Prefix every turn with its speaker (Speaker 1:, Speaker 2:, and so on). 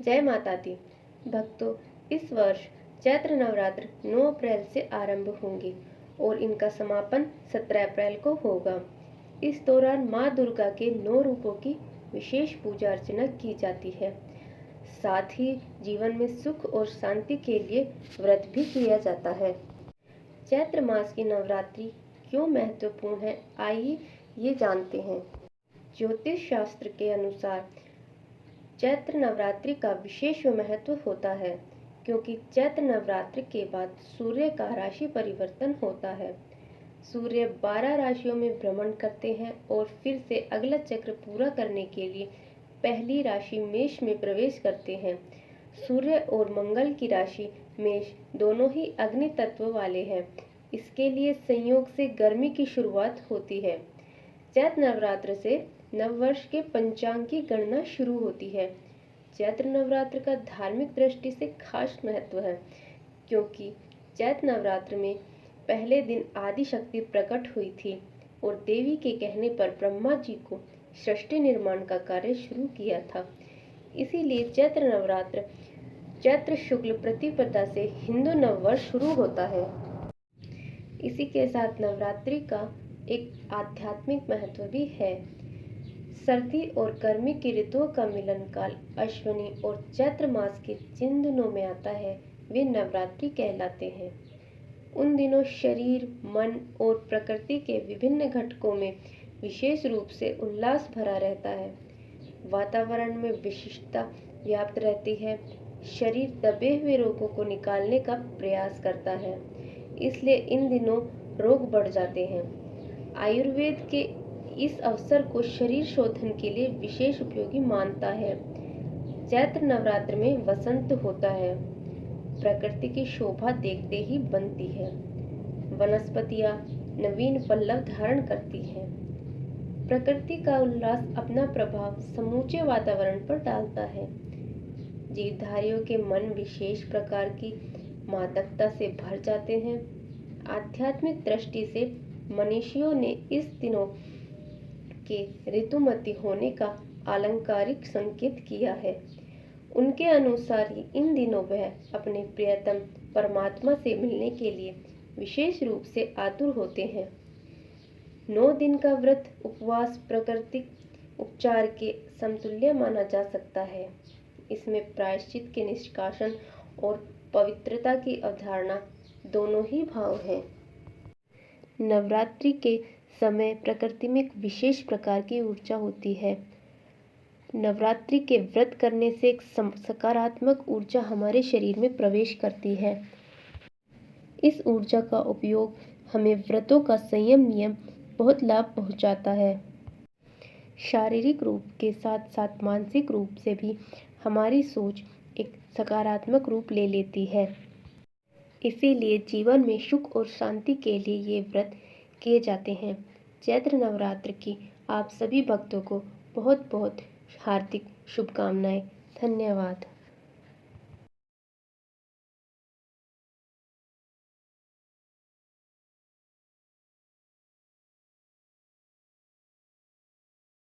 Speaker 1: जय माता दी। भक्तों, इस वर्ष चैत्र नवरात्र 9 अप्रैल से आरंभ होंगे और इनका समापन 17 अप्रैल को होगा। इस दौरान माँ दुर्गा के 9 रूपों की विशेष पूजा अर्चना की जाती है। साथ ही जीवन में सुख और शांति के लिए व्रत भी किया जाता है। चैत्र मास की नवरात्रि क्यों महत्वपूर्ण है, आइए ये जानते हैं। ज्योतिष शास्त्र के अनुसार चैत्र नवरात्रि का विशेष महत्व होता है क्योंकि चैत्र नवरात्रि के बाद सूर्य का राशि परिवर्तन होता है। सूर्य 12 राशियों में भ्रमण करते हैं और फिर से अगला चक्र पूरा करने के लिए पहली राशि मेष में प्रवेश करते हैं। सूर्य और मंगल की राशि मेष दोनों ही अग्नि तत्व वाले हैं, इसके लिए संयोग से गर्मी की शुरुआत होती है। चैत्र नवरात्र से नववर्ष के पंचांग की गणना शुरू होती है। चैत्र नवरात्र का धार्मिक दृष्टि से खास महत्व है क्योंकि चैत्र नवरात्र में पहले दिन आदि शक्ति प्रकट हुई थी और देवी के कहने पर ब्रह्मा जी को सृष्टि निर्माण का कार्य शुरू किया था। इसीलिए चैत्र नवरात्र चैत्र शुक्ल प्रतिपदा से हिंदू नववर्ष शुरू होता है। इसी के साथ नवरात्रि का एक आध्यात्मिक महत्व भी है। सर्दी और गर्मी की ऋतुओं का मिलन काल अश्विनी और चैत्र मास के जिन दिनों में आता है वे नवरात्रि कहलाते हैं। उन दिनों शरीर, मन और प्रकृति के विभिन्न घटकों में विशेष रूप से उल्लास भरा रहता है। वातावरण में विशिष्टता व्याप्त रहती है। शरीर दबे हुए रोगों को निकालने का प्रयास करता है, इसलिए इन दिनों रोग बढ़ जाते हैं। आयुर्वेद के इस अवसर को शरीर शोधन के लिए विशेष उपयोगी मानता है। चैत्र नवरात्र में वसंत होता है, प्रकृति की शोभा देखते ही बनती है। वनस्पतियां नवीन पल्लव धारण करती हैं। प्रकृति का उल्लास अपना प्रभाव समूचे वातावरण पर डालता है। जीवधारियों के मन विशेष प्रकार की मादकता से भर जाते हैं। आध्यात्मिक दृष्टि से मनीषियों ने इस दिनों के ऋतुमती होने का अलंकारिक संकेत किया है। उनके अनुसार इन दिनों वह अपने प्रियतम परमात्मा से मिलने के लिए विशेष रूप से आतुर होते हैं। 9 दिन का व्रत उपवास प्राकृतिक उपचार के समतुल्य माना जा सकता है। इसमें प्रायश्चित के निष्कासन और पवित्रता की अवधारणा दोनों ही भाव हैं। नवरात्रि के समय प्रकृति में एक विशेष प्रकार की ऊर्जा होती है। नवरात्रि के व्रत करने से एक सकारात्मक ऊर्जा हमारे शरीर में प्रवेश करती है। इस ऊर्जा का उपयोग हमें व्रतों का संयम नियम बहुत लाभ पहुंचाता है। शारीरिक रूप के साथ साथ मानसिक रूप से भी हमारी सोच एक सकारात्मक रूप ले लेती है। इसीलिए जीवन में सुख और शांति के लिए ये व्रत किए जाते हैं। चैत्र नवरात्र की आप सभी भक्तों को बहुत बहुत हार्दिक शुभकामनाएं। धन्यवाद।